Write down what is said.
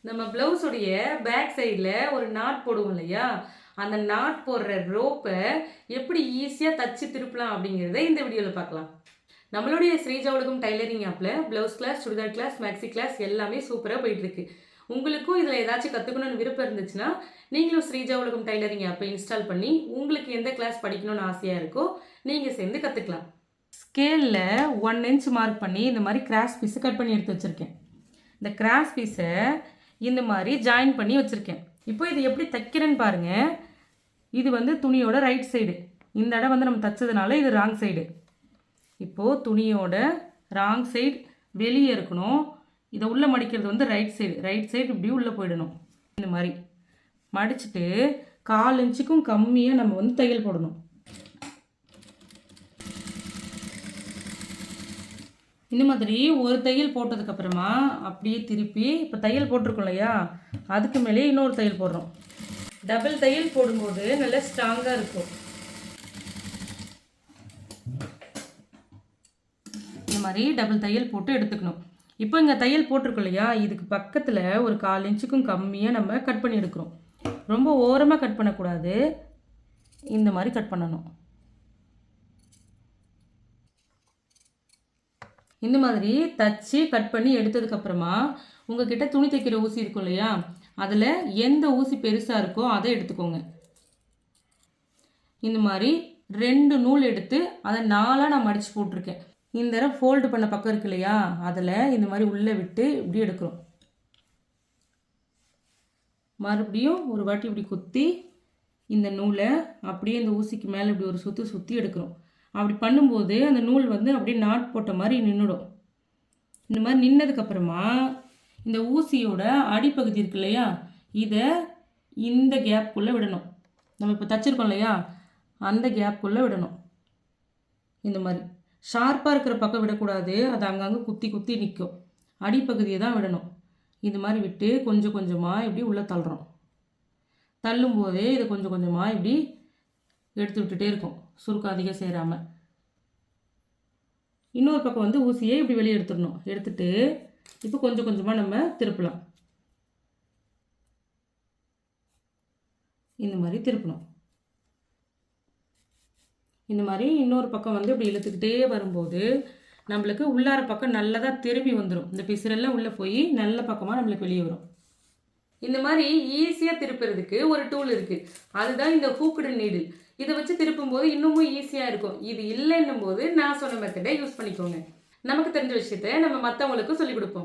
நம்ம பிளவுஸுடைய பேக் சைடில் ஒரு நாட் போடுவோம் இல்லையா, அந்த நாட் போடுற ரோப்பை எப்படி ஈஸியாக தச்சு திருப்பலாம் அப்படிங்கிறத இந்த வீடியோவில் பார்க்கலாம். நம்மளுடைய ஸ்ரீஜா உலகம் டைலரிங் ஆப்பில் blouse class, churidar class, maxi class எல்லாமே சூப்பராக போயிட்டுருக்கு. உங்களுக்கும் இதில் ஏதாச்சும் கற்றுக்கணும்னு விருப்பம் இருந்துச்சுன்னா நீங்களும் ஸ்ரீஜா உலகம் டைலரிங் ஆப்பை இன்ஸ்டால் பண்ணி உங்களுக்கு எந்த கிளாஸ் படிக்கணும்னு ஆசையாக இருக்கோ நீங்கள் சேர்ந்து கற்றுக்கலாம். ஸ்கேலில் 1 இன்ச் மார்க் பண்ணி இந்த மாதிரி கிராஸ் பீஸை கட் பண்ணி எடுத்து வச்சுருக்கேன். இந்த கிராஸ் பீஸை இந்த மாதிரி ஜாயின் பண்ணி வச்சுருக்கேன். இப்போ இது எப்படி தைக்கிறேன்னு பாருங்கள். இது வந்து துணியோட ரைட் சைடு, இந்த இடம் வந்து நம்ம தைச்சதுனால இது ராங் சைடு. இப்போது துணியோட ராங் சைடு வெளியே இருக்கணும். இதை உள்ளே மடிக்கிறது வந்து ரைட் சைடு இப்படி உள்ளே போயிடணும். இந்த மாதிரி மடிச்சுட்டு 1/4 இன்ச்சுக்கும் கம்மியாக நம்ம வந்து தையல் போடணும். இந்த மாதிரி ஒரு தையல் போட்டதுக்கப்புறமா அப்படியே திருப்பி இப்போ தையல் போட்டிருக்கோம் இல்லையா, அதுக்கு மேலே இன்னொரு தையல் போடுறோம். டபுள் தையல் போடும்போது நல்லா ஸ்ட்ராங்காக இருக்கும். இந்த மாதிரி டபுள் தையல் போட்டு எடுத்துக்கணும். இப்போ இங்கே தையல் போட்டிருக்கோம் இல்லையா, இதுக்கு பக்கத்தில் ஒரு 1/4 இன்ச்சுக்கும் கம்மியாக நம்ம கட் பண்ணி எடுக்கிறோம். ரொம்ப ஓரமாக கட் பண்ணக்கூடாது, இந்த மாதிரி கட் பண்ணணும். இந்த மாதிரி தச்சு கட் பண்ணி எடுத்ததுக்கப்புறமா உங்ககிட்ட துணி தைக்கிற ஊசி இருக்கும் இல்லையா, அதில் எந்த ஊசி பெருசாக இருக்கோ அதை எடுத்துக்கோங்க. இந்த மாதிரி 2 நூல் எடுத்து அதை 4ஆக நான் மடித்து போட்டிருக்கேன். இந்த தடவை ஃபோல்டு பண்ண பக்கம் இருக்கு இல்லையா, அதில் இந்த மாதிரி உள்ளே விட்டு இப்படி எடுக்கிறோம். மறுபடியும் ஒரு வாட்டி இப்படி குத்தி இந்த நூலை அப்படியே இந்த ஊசிக்கு மேலே இப்படி ஒரு சுற்றி எடுக்கிறோம். அப்படி பண்ணும்போது அந்த நூல் வந்து அப்படியே நாட் போட்ட மாதிரி நின்றுடும். இந்த மாதிரி நின்னதுக்கப்புறமா இந்த ஊசியோட அடிப்பகுதி இருக்கு இல்லையா, இதை இந்த கேப்புக்குள்ளே விடணும். நம்ம இப்போ தச்சிருக்கோம் இல்லையா, அந்த கேப்புக்குள்ளே விடணும். இந்த மாதிரி ஷார்ப்பாக இருக்கிற பக்கம் விடக்கூடாது, அது அங்கங்கே குத்தி நிற்கும். அடிப்பகுதியை தான் விடணும். இது மாதிரி விட்டு கொஞ்சம் கொஞ்சமாக இப்படி உள்ளே தள்ளுறோம். தள்ளும்போதே இதை கொஞ்சம் கொஞ்சமாக இப்படி எடுத்து விட்டுட்டே இருக்கும், சுருக்கம் அதிகம் சேராமல். இன்னொரு பக்கம் வந்து ஊசியை இப்படி வெளியே எடுத்துடணும். எடுத்துட்டு இப்போ கொஞ்சம் கொஞ்சமாக நம்ம திருப்பலாம். இந்த மாதிரி திருப்பணும். இந்த மாதிரி இன்னொரு பக்கம் வந்து இப்படி இழுத்துக்கிட்டே வரும்போது நம்மளுக்கு உள்ளார பக்கம் நல்லதாக திரும்பி வந்துடும். இந்த பிசுரெல்லாம் உள்ளே போய் நல்ல பக்கமாக நம்மளுக்கு வெளியே வரும். இந்த மாதிரி ஈஸியாக திருப்புறதுக்கு ஒரு டூல் இருக்குது, அதுதான் இந்த ஹூக்டு நீடில். இதை வச்சு திருப்பும்போது இன்னமும் ஈஸியாக இருக்கும். இது இல்லைன்னும் போது நான் சொன்ன மெத்தடை யூஸ் பண்ணிக்கோங்க. நமக்கு தெரிஞ்ச விஷயத்தை நம்ம மற்றவங்களுக்கும் சொல்லிக் கொடுப்போம்.